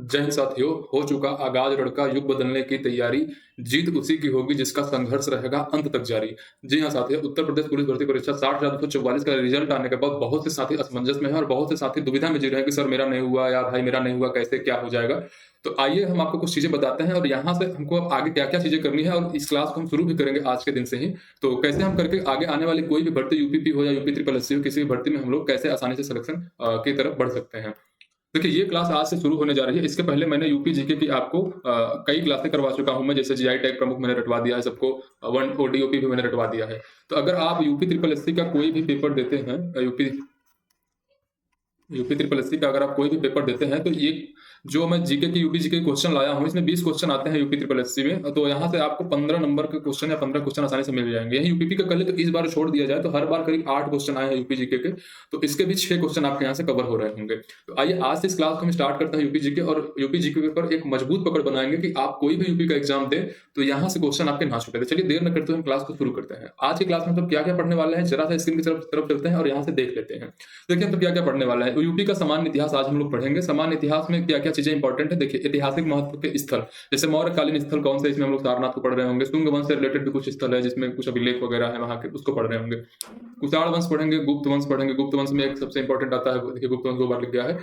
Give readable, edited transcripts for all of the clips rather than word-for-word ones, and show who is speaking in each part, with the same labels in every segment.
Speaker 1: जय हिंद साथियों, हो चुका आगाज लड़का युग बदलने की तैयारी। जीत उसी की होगी जिसका संघर्ष रहेगा अंत तक जारी। जी हाँ साथियों, उत्तर प्रदेश पुलिस भर्ती परीक्षा 60,244 का रिजल्ट आने के बाद बहुत से साथी असमंजस में हैं और बहुत से साथी दुविधा में जी रहे हैं कि सर मेरा नहीं हुआ या भाई मेरा नहीं हुआ, कैसे क्या हो जाएगा। तो आइए हम आपको कुछ चीजें बताते हैं और यहाँ से हमको अब आगे क्या क्या चीजें करनी है, और इस क्लास को हम शुरू भी करेंगे आज के दिन से ही। तो कैसे हम करके आगे आने वाली कोई भी भर्ती, यूपीपी हो या यूपी ट्रिपल एससी हो, किसी भी भर्ती में हम लोग कैसे आसानी से सिलेक्शन की तरफ बढ़ सकते हैं। देखिए, ये क्लास आज से शुरू होने जा रही है। इसके पहले मैंने यूपी जीके की आपको कई क्लासें करवा चुका हूं मैं, जैसे जीआई टैग प्रमुख मैंने रटवा दिया है सबको, वन ओडीओपी भी मैंने रटवा दिया है। तो अगर आप यूपी ट्रिपल एससी का कोई भी पेपर देते हैं, यूपी ट्रिपल एससी का अगर आप कोई भी पेपर देते हैं, तो ये जो मैं जीके की यूपी जीके क्वेश्चन लाया हूं, इसमें 20 क्वेश्चन आते हैं यूपी ट्रिपल एससी में। तो यहाँ से आपको 15 नंबर के क्वेश्चन या 15 क्वेश्चन आसानी से मिल जाएंगे। यही यूपीपी का कर ले तो इस बार छोड़ दिया जाए तो हर बार करीब 8 क्वेश्चन आए हैं यूपी जीके के, तो इसके भी 6 क्वेश्चन आपके यहाँ से कवर हो रहे होंगे। तो आइए आज से इस क्लास को हम स्टार्ट करते हैं यूपी जीके, और यूपी जीके के ऊपर एक मजबूत पकड़ बनाएंगे कि आप कोई भी यूपी का एग्जाम दे तो यहाँ से क्वेश्चन आपके ना छूटे। चलिए देर न करते हुए हम क्लास को शुरू करते हैं। आज की क्लास में तो क्या क्या पढ़ने वाले हैं, जरा सा स्क्रीन की तरफ चलते हैं और यहाँ से देख लेते हैं। देखिए हम तो क्या क्या पढ़ने वाला है। यूपी का सामान्य इतिहास आज हम लोग पढ़ेंगे। सामान्य इतिहास में क्या क्या चीजें इंपॉर्टेंट है, देखिए ऐतिहासिक महत्व के स्थल, जैसे मौर्यकालीन स्थल कौन से, इसमें हम लोग सारनाथ को पढ़ रहे होंगे। शुंग वंश से रिलेटेड भी कुछ स्थल है जिसमें कुछ अभिलेख वगैरह है वहां के, उसको पढ़ रहे होंगे। कुषाण वंश पढ़ेंगे, गुप्त वंश पढ़ेंगे। गुप्त वंश में एक सबसे इंपॉर्टेंट आता है, देखिए गुप्त वंश 2 बार लिख गया है,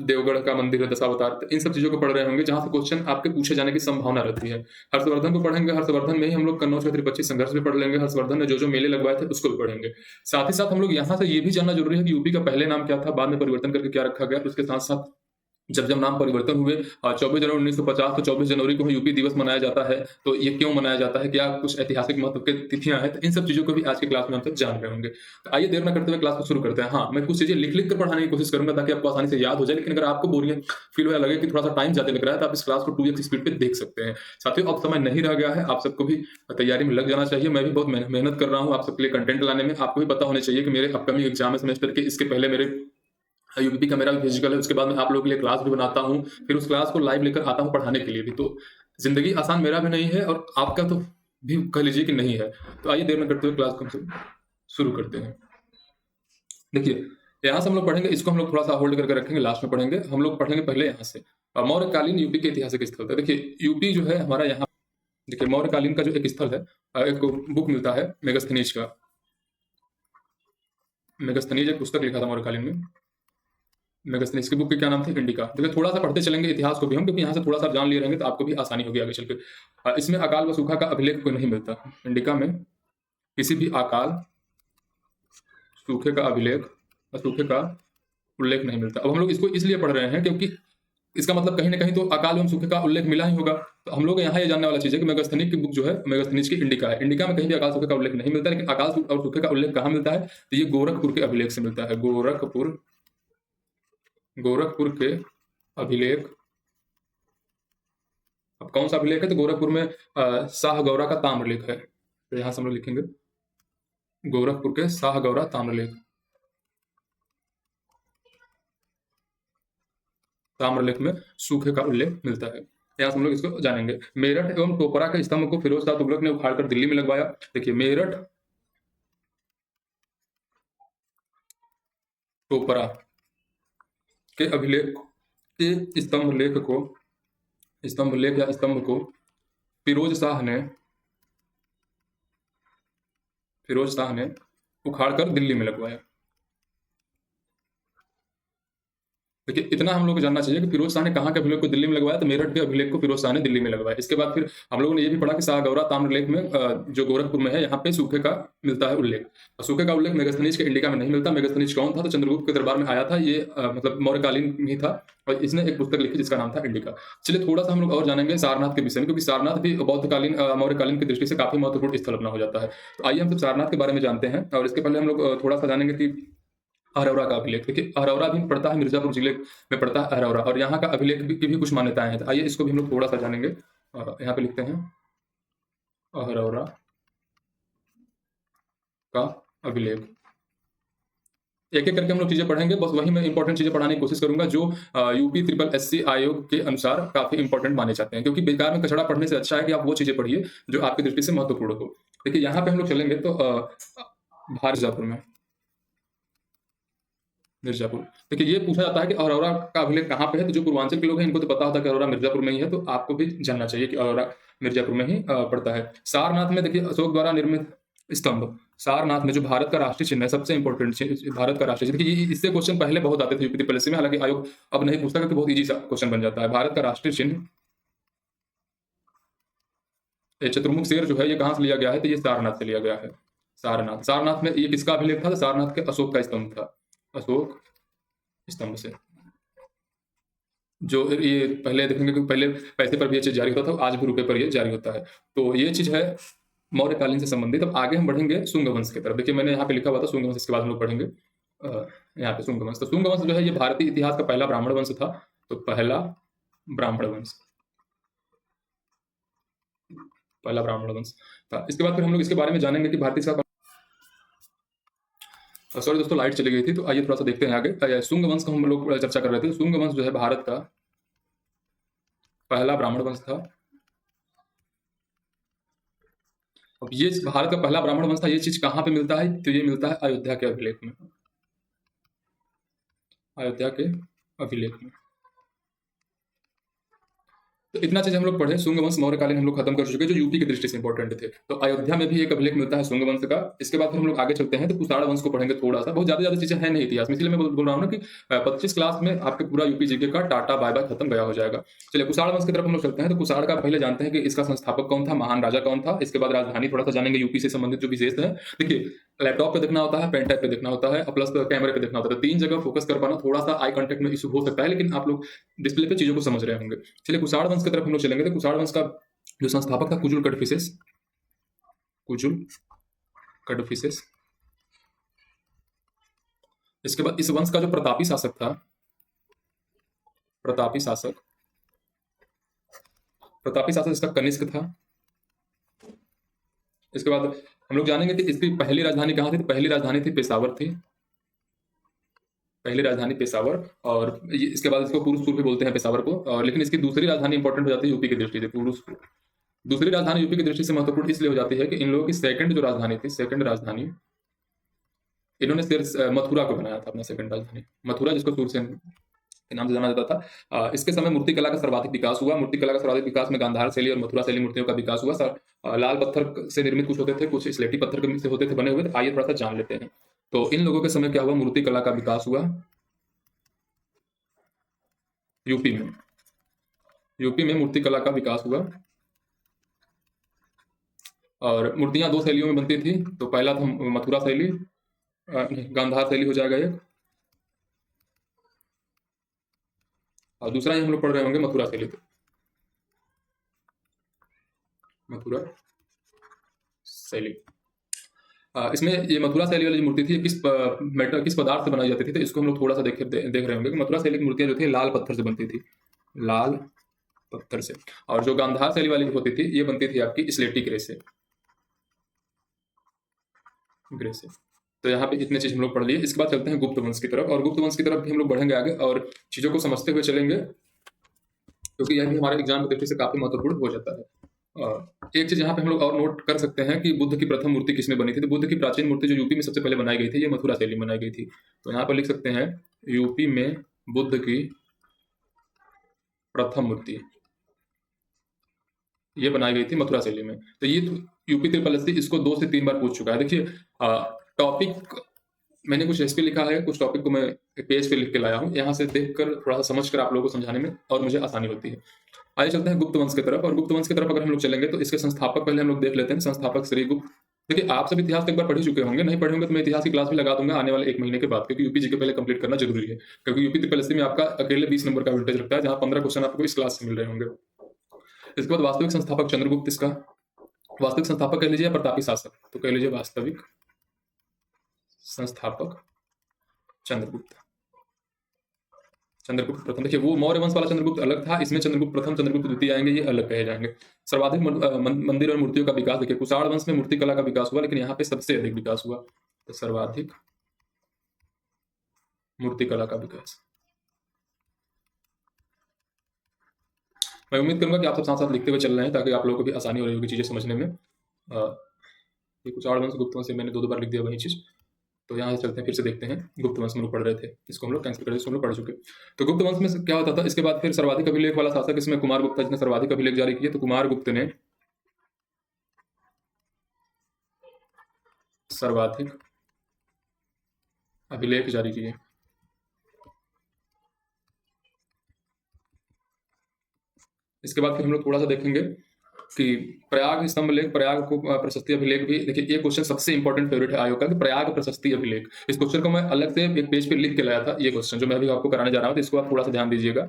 Speaker 1: देवगढ़ का मंदिर है, दशावतार। इन सब चीजों को पढ़ रहे होंगे जहां से क्वेश्चन आपके पूछे जाने की संभावना रहती है। हर्षवर्धन को पढ़ेंगे। हर्षवर्धन में ही हम लोग कन्नौज का त्रिपक्षी संघर्ष भी पढ़ लेंगे। हर्षवर्धन ने जो मेले लगवाए थे उसको भी पढ़ेंगे। साथ ही साथ हम लोग यहाँ से ये भी जानना जरूरी है कि यूपी का पहले नाम क्या था, बाद में परिवर्तन करके क्या रखा गया। उसके साथ साथ जब नाम परिवर्तन हुए 24 जनवरी 1950, तो 24 जनवरी को यूपी दिवस मनाया जाता है। तो ये क्यों मनाया जाता है, क्या कुछ ऐतिहासिक महत्व की तिथियां हैं, तो इन सब चीजों को भी आज की क्लास में हम सब जान रहे होंगे। तो आइए देर न करते हुए क्लास को शुरू करते हैं। हाँ, मैं कुछ चीजें लिख कर पढ़ाने की कोशिश करूंगा ताकि आपको आसानी से याद हो जाए, लेकिन अगर आपको बोरियत फील हो, लगे कि थोड़ा सा टाइम ज्यादा लग रहा है, तो आप इस क्लास को 2x स्पीड पे देख सकते हैं। साथियों, अब समय नहीं रह गया है, आप सबको भी तैयारी में लग जाना चाहिए। मैं भी बहुत मेहनत कर रहा हूँ आप सबके लिए कंटेंट लाने में। आपको भी पता होना चाहिए कि मेरे अपकमिंग एग्जाम है सेमेस्टर के, इसके पहले मेरे यूपी का मेरा भी फिजिकल है, उसके बाद मैं आप लोगों के लिए क्लास भी बनाता हूँ, फिर उस क्लास को लाइव लेकर आता हूँ पढ़ाने के लिए भी। तो जिंदगी आसान मेरा भी नहीं है और आपका तो भी कह लीजिए कि नहीं है। तो आइए देर न करते हुए क्लास को हम शुरू करते हैं। देखिए, यहाँ से हम लोग पढ़ेंगे, इसको हम लोग थोड़ा सा होल्ड करके रखेंगे, लास्ट में पढ़ेंगे। हम लोग पढ़ेंगे पहले यहाँ से मौर्यकालीन यूपी के ऐतिहासिक स्थल था। देखिए यूपी जो है हमारा यहाँ, देखिए मौर्यकालीन का जो एक स्थल है, एक बुक मिलता है मेगस्थनीज का। मेगस्थनीज एक पुस्तक लिखा था मौर्यकालीन में। मेगस्थनीज की बुक की क्या नाम था, इंडिका। देखिए थोड़ा सा पढ़ते चलेंगे इतिहास को भी हम, क्योंकि यहाँ से थोड़ा सा जान लिए रहेंगे तो आपको भी आसानी होगी आगे चल के। इसमें अकाल व सूखा का अभिलेख कोई नहीं मिलता। इंडिका में किसी भी अकाल सूखे का अभिलेख और सूखे का उल्लेख नहीं मिलता। अब हम लोग इसको इसलिए पढ़ रहे हैं क्योंकि इसका मतलब कहीं ना कहीं तो अकाल एवं सूखे का उल्लेख मिला ही होगा। तो हम लोग यहाँ ये जानने वाला चीज है कि मेगस्थनीज की बुक जो है, मेगस्थनीज की इंडिका है। इंडिका में कहीं भी अकाल सूखे का उल्लेख नहीं मिलता, लेकिन अकाल और सूखे का उल्लेख कहाँ मिलता है, तो ये गोरखपुर के अभिलेख से मिलता है। गोरखपुर के अभिलेख। अब कौन सा अभिलेख है, तो गोरखपुर में शाह गौरा का ताम्रलेख है। तो यहां से हम लोग लिखेंगे गोरखपुर के शाह गौरा ताम्रलेख। ताम्रलेख में सूखे का उल्लेख मिलता है। यहां से हम लोग इसको जानेंगे। मेरठ एवं टोपरा के स्तंभ को फिरोज शाह तुगलक ने उखाड़कर दिल्ली में लगवाया। देखिए मेरठ टोपरा के अभिलेख के स्तंभ को फिरोज शाह ने उखाड़कर दिल्ली में लगवाया। देखिए इतना हम लोग को जानना चाहिए कि फिरोज शाह ने कहाँ के अभिलेख को दिल्ली में लगवाया, तो मेरठ के अभिलेख को फिरोज शाह ने दिल्ली में लगवाया। इसके बाद फिर हम लोगों ने ये भी पढ़ा कि शाह गौरा ताम्रलेख में जो गोरखपुर में है, यहाँ पे सूखे का मिलता है उल्लेख। और सूखे का उल्लेख मेगस्थनीज के इंडिका में नहीं मिलता। मेगस्थनीज कौन था, तो चंद्रगुप्त के दरबार में आया था ये, मतलब मौर्यकालीन ही था, और इसने एक पुस्तक लिखी जिसका नाम था इंडिका। चलिए थोड़ा सा हम लोग और जानेंगे सारनाथ के विषय में, क्योंकि सारनाथ भी बौद्धकालीन मौर्यकालीन की दृष्टि से काफी महत्वपूर्ण स्थल अपना हो जाता है। तो आइए हम सब सारनाथ के बारे में जानते हैं, और इसके पहले हम लोग थोड़ा सा जानेंगे कि अरौरा का अभिलेख। देखिए अरौरा भी पड़ता है, मिर्जापुर जिले में पड़ता है अरौरा, और यहाँ का अभिलेख की भी कुछ मान्यताएं हैं। तो आइए इसको भी हम लोग थोड़ा सा जानेंगे। यहाँ पे लिखते हैं अरौरा का अभिलेख। एक एक करके हम लोग चीजें पढ़ेंगे, बस वही मैं इंपॉर्टेंट चीजें पढ़ाने की कोशिश करूंगा जो यूपी ट्रिपल एससी आयोग के अनुसार काफी इंपॉर्टेंट माने जाते हैं, क्योंकि बेकार में कचड़ा पढ़ने से अच्छा है कि आप वो चीजें पढ़िए जो आपकी दृष्टि से महत्वपूर्ण हो। देखिए यहाँ पे हम लोग चलेंगे तो मिर्जापुर में मिर्जापुर। देखिए ये पूछा जाता है कि अरोरा का अभिलेख कहाँ पे है, तो जो पूर्वांचल के लोग हैं इनको तो पता होता है कि अरोरा मिर्जापुर में ही है, तो आपको भी जानना चाहिए कि अरोरा मिर्जापुर में ही पड़ता है। सारनाथ में देखिए अशोक द्वारा निर्मित स्तंभ, सारनाथ में जो भारत का राष्ट्रीय चिन्ह है, सबसे इंपॉर्टेंट चीज भारत का राष्ट्रीय चिन्ह। देखिए इससे क्वेश्चन पहले बहुत आते थे यूपी पीएससी में, हालांकि आयोग अब नहीं पूछता क्योंकि बहुत ईजी सा क्वेश्चन बन जाता है। भारत का राष्ट्रीय चिन्ह ये चतुर्मुख शेर जो है ये कहाँ से लिया गया है, तो ये सारनाथ से लिया गया है। सारनाथ, सारनाथ में ये किसका अभिलेख था, तो सारनाथ के अशोक का स्तंभ था, अशोक स्तंभ से। जो ये पहले देखेंगे कि पहले पैसे पर भी ये चीज जारी होता था, आज भी रुपए पर ये जारी होता है। तो ये चीज है मौर्यकालीन से संबंधित। अब आगे हम बढ़ेंगे शुंग वंश की तरफ। देखिए मैंने यहाँ पे लिखा हुआ था शुंग वंश, इसके बाद हम लोग पढ़ेंगे यहाँ पे शुंग वंश। तो शुंग वंश जो है ये भारतीय इतिहास का पहला ब्राह्मण वंश था। तो पहला ब्राह्मण वंश, पहला ब्राह्मण वंश था। इसके बाद फिर हम लोग इसके बारे में जानेंगे कि भारतीय सॉरी दोस्तों लाइट चली गई थी, तो आइए थोड़ा सा देखते हैं आगे। शुंग वंश को हम लोग चर्चा कर रहे थे। शुंग वंश जो है भारत का पहला ब्राह्मण वंश था। अब ये भारत का पहला ब्राह्मण वंश था, ये चीज कहाँ पे मिलता है, तो ये मिलता है अयोध्या के अभिलेख में, अयोध्या के अभिलेख में। तो इतना चीज हम लोग पढ़े। शुंग वंश मौर्यकालीन हम लोग खत्म कर चुके जो यूपी की दृष्टि से इंपॉर्टेंट थे। तो अयोध्या में भी एक अभिलेख मिलता है शुंग वंश का। इसके बाद फिर हम लोग आगे चलते हैं तो कुषाण वंश को पढ़ेंगे थोड़ा सा, बहुत ज्यादा चीजें हैं नहीं इतिहास में, इसलिए मैं बोल रहा हूँ ना कि 25 क्लास में आपके पूरा यूपी जीके का टाटा बाय बाय खत्म गया हो जाएगा। चलिए कुषाण वंश की तरफ हम लोग चलते हैं। तो कुषाण का पहले जानते हैं कि इसका संस्थापक कौन था, महान राजा कौन था। इसके बाद राजधानी थोड़ा सा जानेंगे यूपी से संबंधित जो विशेष है। देखिए लैपटॉप पे देखना होता है, पेन टाइप पे देखना होता है, प्लस कैमरे पे देखना होता है। तो तीन जगह फोकस कर पाना थोड़ा सा आई कांटेक्ट में इशू हो सकता है, लेकिन आप लोग डिस्प्ले पे चीजों को समझ रहे होंगे। चलिए कुषाण वंश की तरफ हम लोग चलेंगे। तो कुषाण वंश का जो संस्थापक था कुजुल कड़फिसेस, कुजुल कड़फिसेस। इसके बाद इस वंश का जो प्रतापी शासक था, प्रतापी शासक, प्रतापी शासक इसका कनिष्क था। इसके बाद हम लोग जानेंगे कि इसकी पहली राजधानी कहाँ थी, तो पहली राजधानी थी पेशावर थी, पहली राजधानी पेशावर। और इसके बाद इसको पुरुषपुर भी बोलते हैं पेशावर को। और लेकिन इसकी दूसरी राजधानी इंपॉर्टेंट हो जाती है यूपी की दृष्टि से, पुरुषपुर। दूसरी राजधानी यूपी की दृष्टि से महत्वपूर्ण इसलिए हो जाती है कि इन लोगों की सेकंड जो राजधानी थी, सेकंड राजधानी, इन्होंने सिर्फ मथुरा को बनाया था अपना सेकंड राजधानी, मथुरा जिसको सूरसेन के नाम से जाना जाता था। इसके समय मूर्ति कला का सर्वाधिक विकास हुआ। मूर्ति कला का सर्वाधिक विकास में गांधार शैली और मथुरा शैली मूर्तियों का विकास हुआ। लाल पत्थर से निर्मित कुछ होते थे, कुछ स्लेटी पत्थर से होते थे बने हुए। तो आइए थोड़ा सा जान लेते हैं। तो इन लोगों के समय क्या हुआ, मूर्ति कला का विकास हुआ यूपी में, यूपी में मूर्ति कला का विकास हुआ। और मूर्तियां दो शैलियों में बनती थी। तो पहला था मथुरा शैली, गांधार शैली हो जाएगा एक, और दूसरा ही हम लोग पढ़ रहे होंगे मथुरा शैली। मथुरा शैली, इसमें ये मथुरा शैली वाली जो मूर्ति थी किस पदार्थ से बनाई जाती थी, तो इसको हम लोग थोड़ा सा देख रहे होंगे कि मथुरा शैली की मूर्तियां जो थी लाल पत्थर से बनती थी, लाल पत्थर से। और जो गांधार शैली वाली होती थी ये बनती थी आपकी स्लेटी ग्रे से, ग्रे से। तो यहाँ पे इतने चीज हम लोग पढ़ लिए। इसके बाद चलते हैं गुप्त वंश की तरफ, और गुप्त वंश की तरफ भी हम लोग बढ़ेंगे आगे और चीजों को समझते हुए चलेंगे, क्योंकि यह भी हमारे एग्जाम की दृष्टि से काफी महत्वपूर्ण हो जाता है। एक चीज यहाँ पे हम लोग और नोट कर सकते हैं कि बुद्ध की प्रथम मूर्ति किसमें बनी थी। तो बुद्ध की प्राचीन मूर्ति जो यूपी में सबसे पहले बनाई गई थी, ये मथुरा शैली में बनाई गई थी। तो यहाँ पर लिख सकते हैं यूपी में बुद्ध की प्रथम मूर्ति ये बनाई गई थी मथुरा शैली में। तो ये यूपी त्रिपल इसको 2 से 3 बार पूछ चुका है। देखिए टॉपिक मैंने कुछ रेसिपी लिखा है, कुछ टॉपिक को मैं पेज पे लिख के लाया हूँ, यहाँ से देखकर थोड़ा सा समझकर आप लोगों को समझाने में और मुझे आसानी होती है। आइए चलते हैं गुप्त वंश की तरफ। और गुप्त वंश की तरफ अगर हम लोग चलेंगे तो इसके संस्थापक पहले हम लोग देख लेते हैं। संस्थापक श्रीगुप्त। देखिए आप सब इतिहास तो एक बार पढ़ ही चुके होंगे, नहीं पढ़े होंगे तो मैं इतिहास की क्लास भी लगा दूंगा आने वाले 1 महीने के बाद, क्योंकि यूपी जीके पहले कंप्लीट करना जरूरी है। क्योंकि यूपी त्रिपल में आपका अकेले 20 नंबर का वेटेज लगता है, जहाँ 15 क्वेश्चन आपको इस क्लास से मिल रहे होंगे। इसके बाद वास्तविक संस्थापक चंद्रगुप्त, इसका वास्तविक संस्थापक कह लीजिए प्रतापी शासक, तो कह लीजिए वास्तविक संस्थापक चंद्रगुप्त, चंद्रगुप्त प्रथम। देखिए वो मौर्य वंश वाला चंद्रगुप्त अलग था, इसमें चंद्रगुप्त प्रथम चंद्रगुप्त द्वितीय आएंगे, ये अलग कहे जाएंगे। सर्वाधिक मंदिर और मूर्तियों का विकास, देखिए कुषाण वंश में मूर्ति कला का विकास हुआ, लेकिन यहाँ पे सबसे अधिक विकास हुआ। तो सर्वाधिक मूर्ति कला का विकास। मैं उम्मीद करूंगा कि आप सब साथ साथ लिखते हुए चल रहे हैं, ताकि आप लोगों को भी आसानी हो रही होगी चीजें समझने में। ये कुषाण वंश गुप्त वंश से मैंने 2 बार लिख दिया वही चीज। तो यहाँ से चलते हैं, फिर से देखते हैं। गुप्त वंश में लोग पढ़ रहे थे, इसको हम लोग कैंसिल कर रहे थे, इसको हम लोग पढ़ चुके। तो गुप्त वंश में क्या होता था, इसके बाद फिर सर्वाधिक अभिलेख वाला शासक इसमें कुमार गुप्त था, जिसने सर्वाधिक अभिलेख जारी किए। तो कुमार गुप्त ने सर्वाधिक अभिलेख जारी किए। इसके बाद फिर हम लोग थोड़ा सा देखेंगे कि प्रयाग स्तंभ लेख, प्रयाग को प्रशस्ति अभिलेख भी देखिए। ये क्वेश्चन सबसे इंपॉर्टेंट फेवरेट है आयोग का, कि प्रयाग प्रशस्ति अभिलेख। इस क्वेश्चन को मैं अलग से एक पेज पे लिख के लाया था, ये क्वेश्चन जो मैं अभी आपको कराने जा रहा हूँ, तो इसको आप थोड़ा सा ध्यान दीजिएगा।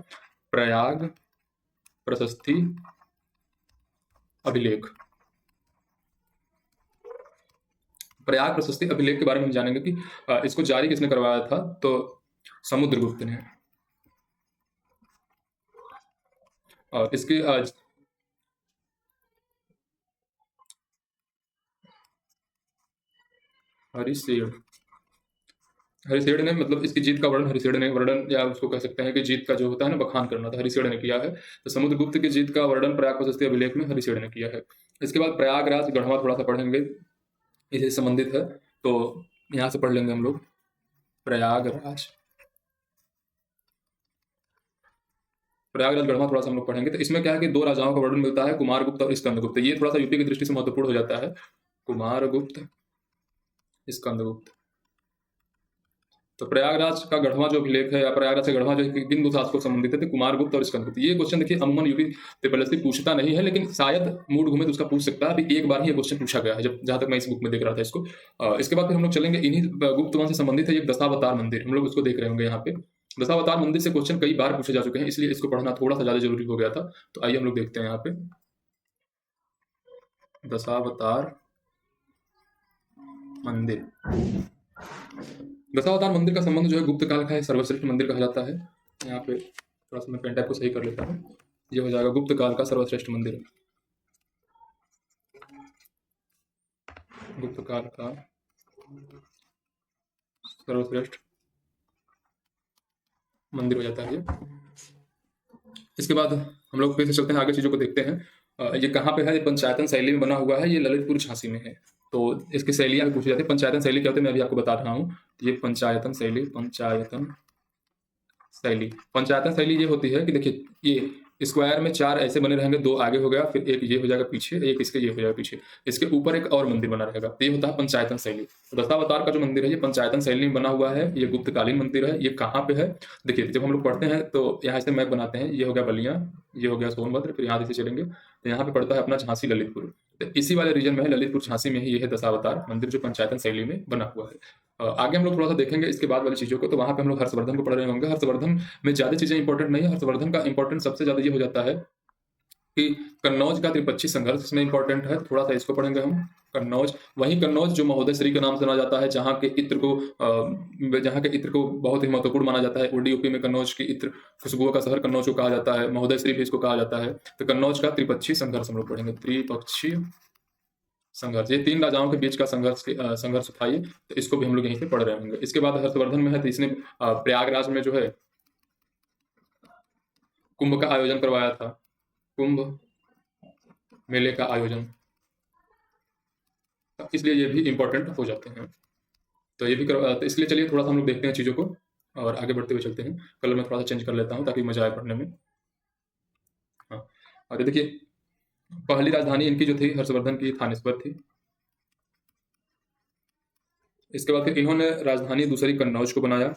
Speaker 1: प्रयाग प्रशस्ति अभिलेख, प्रयाग प्रशस्ति अभिलेख के बारे में हम जानेंगे कि इसको जारी किसने करवाया था। तो समुद्रगुप्त ने। और इसके हरिसेठ ने, मतलब इसकी जीत का वर्णन हरिसेठ ने, वर्णन या उसको कह सकते हैं कि जीत का जो होता है ना, बखान करना, था हरिसेठ ने किया है। तो समुद्रगुप्त की जीत का वर्णन प्रयाग प्रशस्ति अभिलेख में हरिसेठ ने किया है। इसके बाद प्रयागराज गढ़वा थोड़ा सा पढ़ेंगे, इससे संबंधित है, तो यहाँ से पढ़ लेंगे हम लोग। प्रयागराज गढ़वा थोड़ा सा हम लोग पढ़ेंगे। तो इसमें क्या है कि दो राजाओं का वर्णन मिलता है, कुमारगुप्त और स्कंदगुप्त। ये थोड़ा सा यूपी की दृष्टि से महत्वपूर्ण हो जाता है, कुमारगुप्त स्कंदगुप्त। तो प्रयागराज का गढ़वा जो अभिलेख है, या प्रयागराज से गढ़वा जो किन दो शासकों से संबंधित है, तो कुमारगुप्त और स्कंदगुप्त। ये क्वेश्चन देखिए अमूमन यूपी त्रिपलएसपी पूछता नहीं है, लेकिन शायद मूड घूमे तो उसका पूछ सकता है। अभी एक बार ही ये क्वेश्चन पूछा गया है, जब जहां तक मैं इस बुक में देख रहा था इसको। इसके बाद फिर हम लोग चलेंगे, इन्हीं गुप्त वंश से संबंधित है एक दशावतार मंदिर, हम लोग उसको देख रहे होंगे यहाँ पे। दशावतार मंदिर से क्वेश्चन कई बार पूछे जा चुके हैं, इसलिए इसको पढ़ना थोड़ा सा ज्यादा जरूरी हो गया था। तो आइए हम लोग देखते हैं यहाँ पे दशावतार मंदिर। दशावतार मंदिर का संबंध जो है गुप्त काल का है, सर्वश्रेष्ठ मंदिर कहा जाता है। यहाँ पे थोड़ा सा मैं पेन टाइप को सही कर लेता हूँ, ये हो जाएगा गुप्त काल का सर्वश्रेष्ठ मंदिर। गुप्त काल का सर्वश्रेष्ठ मंदिर हो जाता है ये। इसके बाद हम लोग फिर से चलते हैं, आगे चीजों को देखते हैं। ये कहाँ पे है, ये पंचायतन शैली में बना हुआ है, ये ललितपुर झांसी में है। तो इसकी शैलियाँ पूछी जाती है। पंचायतन शैली क्या होती है, मैं अभी आपको बता रहा हूँ। ये पंचायतन शैली, पंचायतन शैली ये होती है कि देखिए, ये स्क्वायर में चार ऐसे बने रहेंगे, दो आगे हो गया, फिर एक ये हो जाएगा पीछे, एक इसके ये हो जाएगा पीछे, इसके ऊपर एक और मंदिर बना रहेगा। तो ये होता है पंचायतन शैली। तो दशावतार का जो मंदिर है, ये पंचायतन शैली में बना हुआ है, ये गुप्तकालीन मंदिर है। ये कहाँ पे है, देखिए जब हम लोग पढ़ते हैं तो यहाँ से मैप बनाते हैं, ये हो गया बलिया, ये हो गया सोनभद्र, फिर यहाँ से चलेंगे तो यहाँ पे पड़ता है अपना झांसी ललितपुर। तो इसी वाले रीजन में है, ललितपुर झांसी में ही ये है दशावतार मंदिर, जो पंचायतन शैली में बना हुआ है। आगे हम लोग थोड़ा सा देखेंगे इसके बाद वाली चीजों को। तो वहां पे हम लोग हर्षवर्धन को पढ़ रहे होंगे। हर्षवर्धन में ज्यादा चीजें इंपॉर्टेंट नहीं है, हर्षवर्धन का इंपॉर्टेंट सबसे ज्यादा ये हो जाता है कि कन्नौज का त्रिपक्षी संघर्ष इसमें इंपॉर्टेंट है, थोड़ा सा इसको पढ़ेंगे हम। कन्नौज, वही कन्नौज जो महोदय श्री के नाम से जाना जाता है, जहाँ के इत्र को बहुत ही महत्वपूर्ण माना जाता है। उड़ी यूपी में कन्नौज की इत्र, खुशबुओं का शहर कन्नौज को कहा जाता है, महोदय श्री भी इसको कहा जाता है। तो कन्नौज का त्रिपक्षी संघर्ष हम लोग पढ़ेंगे, त्रिपक्षी संघर्ष। ये तीन राजाओं के बीच का संघर्ष था ये, तो इसको भी हम लोग यहीं पे पढ़ रहे होंगे। इसके बाद हर्षवर्धन में है, तो इसने प्रयागराज में जो है कुंभ का आयोजन करवाया था, कुंभ मेले का आयोजन, इसलिए ये भी इंपॉर्टेंट हो जाते हैं। तो ये भी तो इसलिए चलिए थोड़ा सा हम लोग देखते हैं चीज़ों को और आगे बढ़ते हुए चलते हैं। कलर मैं थोड़ा सा चेंज कर लेता हूँ ताकि मजा आए पढ़ने में। हाँ, और देखिए पहली राजधानी इनकी जो थी हर्षवर्धन की, थानेश्वर थी। इसके बाद फिर इन्होंने राजधानी दूसरी कन्नौज को बनाया,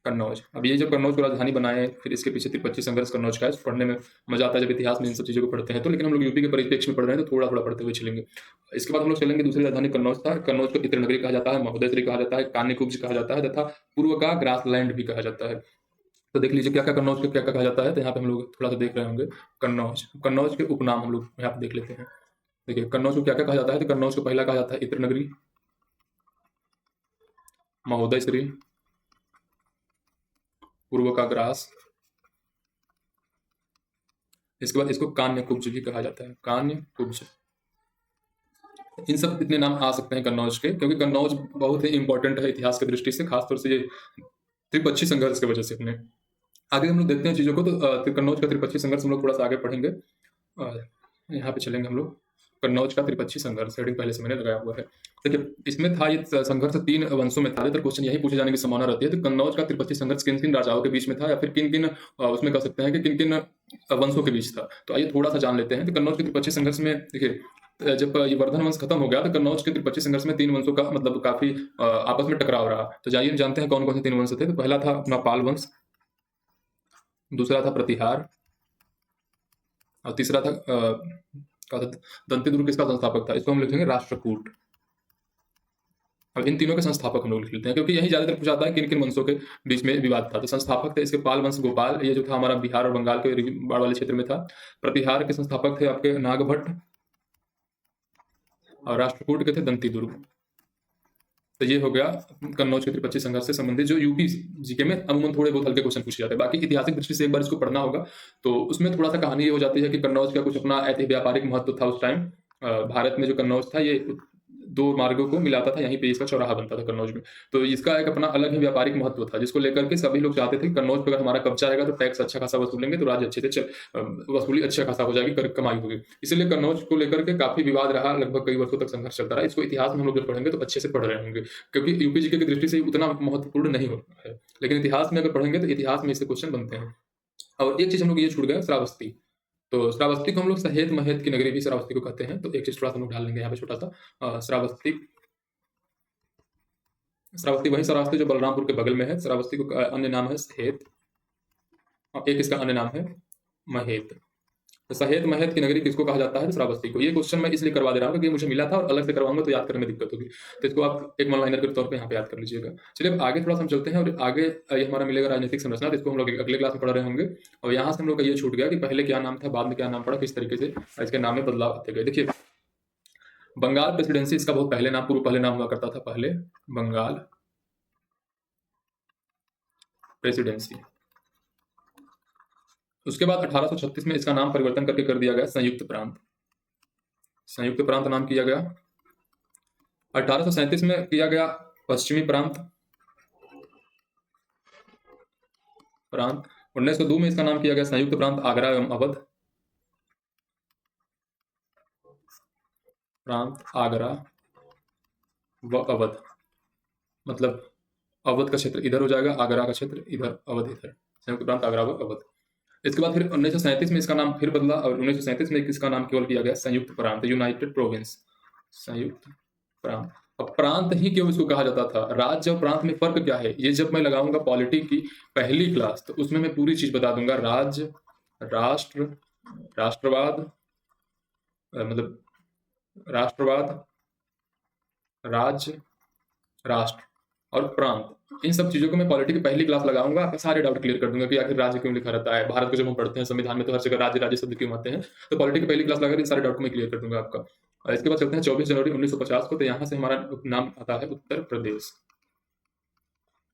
Speaker 1: कन्नौज। अब ये जब कन्नौज को राजधानी बनाए, फिर इसके पीछे त्रिपक्षी संघर्ष कन्नौज का है। पढ़ने में मजा आता है जब इतिहास में इन सब चीज़ों को पढ़ते हैं तो, लेकिन हम लोग यूपी के परिप्रेक्ष्य में पढ़ रहे हैं तो थोड़ा थोड़ा पढ़ते हुए चलेंगे। इसके बाद हम लोग चलेंगे, दूसरी राजधानी कन्नौज था। कन्नौज को इत्र नगरी कहा जाता है, महोदयश्री कहा जाता है, कान्यकुब्ज कहा जाता है, तथा पूर्व का ग्रासलैंड भी कहा जाता है। तो देख लीजिए क्या क्या कन्नौज के क्या क्या कहा जाता है। तो यहाँ पे हम लोग थोड़ा सा देख रहे होंगे कन्नौज के उपनाम हम लोग यहाँ पे देख लेते हैं। देखिए कन्नौज को क्या क्या कहा जाता है। तो कन्नौज को पहला कहा जाता है इत्र नगरी, महोदयश्री, पूर्व का ग्रास। इसके बाद इसको कान्यकुब्ज भी कहा जाता है, कान्यकुब्ज। इन सब इतने नाम आ सकते हैं कन्नौज के, क्योंकि कन्नौज बहुत ही इंपॉर्टेंट है इतिहास की दृष्टि से, खासतौर से ये त्रिपक्षी संघर्ष की वजह से। अपने आगे हम लोग देखते हैं चीजों को। तो कन्नौज का त्रिपक्षी संघर्ष हम लोग थोड़ा सा आगे पढ़ेंगे, यहाँ पे चलेंगे हम लोग। कन्नौज का त्रिपक्षी संघर्ष, हेडिंग पहले से मैंने लगाया हुआ है। देखिए इसमें था, ये संघर्ष 3 वंशों में था, ज्यादातर क्वेश्चन यही पूछे जाने की संभावना रहती है। तो कन्नौज का त्रिपक्षी संघर्ष किन किन राजाओं के बीच में था, या फिर किन किन उसमें कह सकते हैं कि किन किन वंशों के बीच था। तो आइए थोड़ा सा जान लेते हैं। तो कन्नौज के त्रिपक्षी संघर्ष में देखिए, जब ये वर्धन वंश खत्म हो गया तो कन्नौज के त्रिपक्षी संघर्ष में 3 वंशों का मतलब काफी आपस में टकराव रहा। तो जाइए जानते हैं कौन कौन से 3 वंश थे। तो पहला था अपना पाल वंश, दूसरा था प्रतिहार, और तीसरा था दंती दुर्ग। किसका संस्थापक था? इसको हम लिखेंगे राष्ट्रकूट। अब इन तीनों के संस्थापक हम लोग लिख लेते हैं, क्योंकि यही ज्यादातर पूछा जाता है किन किन वंशों के बीच में विवाद था। तो संस्थापक थे इसके पाल वंश गोपाल, ये जो था हमारा बिहार और बंगाल के बाढ़ वाले क्षेत्र में था। प्रतिहार के संस्थापक थे आपके नागभट्ट, और राष्ट्रकूट के थे दंती दुर्ग। तो ये हो गया कन्नौज के त्रिपक्षी संघर्ष से संबंधित जो यूपी जीके में अमूमन थोड़े बहुत हल्के क्वेश्चन पूछे जाते हैं। बाकी ऐतिहासिक दृष्टि से एक बार इसको पढ़ना होगा। तो उसमें थोड़ा सा कहानी ये हो जाती है कि कन्नौज का कुछ अपना व्यापारिक महत्व था उस टाइम। भारत में जो कन्नौज था ये 2 मार्गों को मिलाता था, यहीं पे इसका चौराहा बनता था कन्नौज में। तो इसका एक अपना अलग ही व्यापारिक महत्व था, जिसको लेकर के सभी लोग चाहते थे कि कन्नौज पर अगर हमारा कब्जा आएगा तो टैक्स अच्छा खासा वसूलेंगे, तो राज्य अच्छे से वसूली अच्छा खासा हो जाएगी, कमाई होगी। इसलिए कन्नौज को लेकर के काफी विवाद रहा, लगभग कई वर्षों तक संघर्ष चलता रहा। इसको इतिहास में हम लोग जब पढ़ेंगे तो अच्छे से पढ़ रहे होंगे, क्योंकि यूपी जीके की दृष्टि से उतना महत्वपूर्ण नहीं होता है, लेकिन इतिहास में अगर पढ़ेंगे तो इतिहास में इससे क्वेश्चन बनते हैं। और एक चीज हम लोग ये छूट गया, श्रावस्ती। तो श्रावस्ती को हम लोग सहेत महेत की नगरी भी श्रावस्ती को कहते हैं। तो एक चीज थोड़ा सा हम लोग डाल लेंगे यहाँ पे छोटा सा, श्रावस्ती। श्रावस्ती वही श्रावस्ती जो बलरामपुर के बगल में है। श्रावस्ती को अन्य नाम है सहेत, और एक इसका अन्य नाम है महेत। तो सहेत महेत की नगरी किसको कहा जाता है? श्रावस्ती को। ये क्वेश्चन मैं इसलिए करवा दे रहा हूँ क्योंकि मुझे मिला था, और अलग से करवाऊंगा तो याद करने में दिक्कत होगी। तो इसको आप एक वन लाइनर के तौर पे यहाँ पे याद कर लीजिएगा। चलिए अब आगे थोड़ा सा हम चलते हैं, और आगे ये हमारा मिलेगा राजनीतिक संरचना। तो इसको हम लोग अगले क्लास में पढ़ रहे होंगे। और यहाँ से हम लोग का ये छूट गया कि पहले क्या नाम था, बाद में क्या नाम पड़ा, किस तरीके से इसके नाम में बदलाव आते गए। देखिए बंगाल प्रेसिडेंसी इसका बहुत पहले नाम, पूर्व पहले नाम हुआ करता था पहले बंगाल प्रेसिडेंसी। उसके बाद 1836 में इसका नाम परिवर्तन करके कर दिया गया संयुक्त प्रांत। संयुक्त प्रांत नाम किया गया। 1837 में किया गया पश्चिमी प्रांत। 1902 में इसका नाम किया गया संयुक्त प्रांत आगरा एवं अवध। प्रांत आगरा व अवध, मतलब अवध का क्षेत्र इधर हो जाएगा, आगरा का क्षेत्र इधर, अवध इधर। संयुक्त प्रांत आगरा व अवध। इसके बाद फिर 1937 में इसका नाम फिर बदला, और 1937 में इसका नाम केवल किया गया संयुक्त प्रांत, यूनाइटेड प्रोविंस, संयुक्त प्रांत। अब प्रांत ही क्यों इसको कहा जाता था? राज्य और प्रांत में फर्क क्या है, ये जब मैं लगाऊंगा पॉलिटी की पहली क्लास तो उसमें मैं पूरी चीज बता दूंगा। राज्य, राष्ट्र, राष्ट्रवाद, मतलब राष्ट्रवाद, राज्य, राष्ट्र और प्रांत, इन सब चीजों को मैं पॉलिटी की पहली क्लास लगाऊंगा, आपके सारे डाउट क्लियर कर दूंगा कि आखिर राज्य क्यों लिखा रहता है। भारत को जब हम पढ़ते हैं संविधान में तो हर जगह राज्य राज्य शब्द क्यों आते हैं, तो पॉलिटी की पहली क्लास लगाकर इन सारे डाउट को मैं क्लियर कर दूंगा आपका। और इसके बाद चलते हैं 24 जनवरी 1950 को। तो यहाँ से हमारा नाम आता है उत्तर प्रदेश।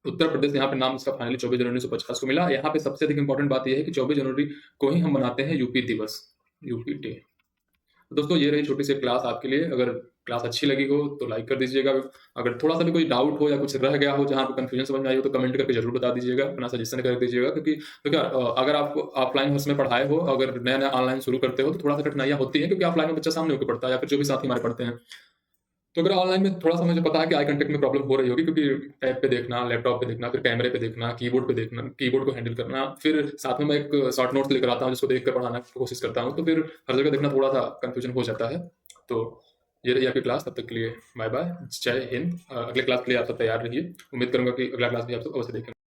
Speaker 1: उत्तर प्रदेश यहाँ पे नाम इसका फाइनली 24 जनवरी 1950 को मिला। यहाँ पे सबसे अधिक इंपॉर्टेंट बात यह है कि 24 जनवरी को ही हम मनाते हैं यूपी दिवस, यूपी डे। तो दोस्तों ये रही छोटी सी क्लास आपके लिए। अगर क्लास अच्छी लगी हो तो लाइक कर दीजिएगा। अगर थोड़ा सा भी कोई डाउट हो या कुछ रह गया हो, जहाँ पे कंफ्यूजन समझ में आई हो, तो कमेंट करके जरूर बता दीजिएगा, अपना सजेशन कर दीजिएगा। क्योंकि तो क्या अगर आप ऑफलाइन में पढ़ाए हो, अगर नया नया ऑनलाइन शुरू करते हो तो थोड़ा सा कठिनाइयाँ होती है, क्योंकि ऑफलाइन में बच्चा सामने होकर पढ़ता है या फिर जो भी साथी हमारे पढ़ते हैं। तो अगर ऑनलाइन में थोड़ा सा मुझे पता है कि आई कांटेक्ट में प्रॉब्लम हो रही होगी, क्योंकि टैब पे देखना, लैपटॉप पे देखना, फिर कैमरे पे देखना, कीबोर्ड पे देखना, कीबोर्ड को हैंडल करना, फिर साथ में मैं एक शॉर्ट नोट्स लेकर आता हूँ जिसको देख कर पढ़ाना की कोशिश करता हूँ, तो फिर हर जगह देखना थोड़ा सा कंफ्यूजन हो जाता है। तो ये रही आपकी क्लास। तब तक के लिए बाय बाय, जय हिंद। अगले क्लास के लिए आप सब तैयार रहिए। उम्मीद करूंगा कि अगला क्लास भी आप सब अवश्य देखेंगे।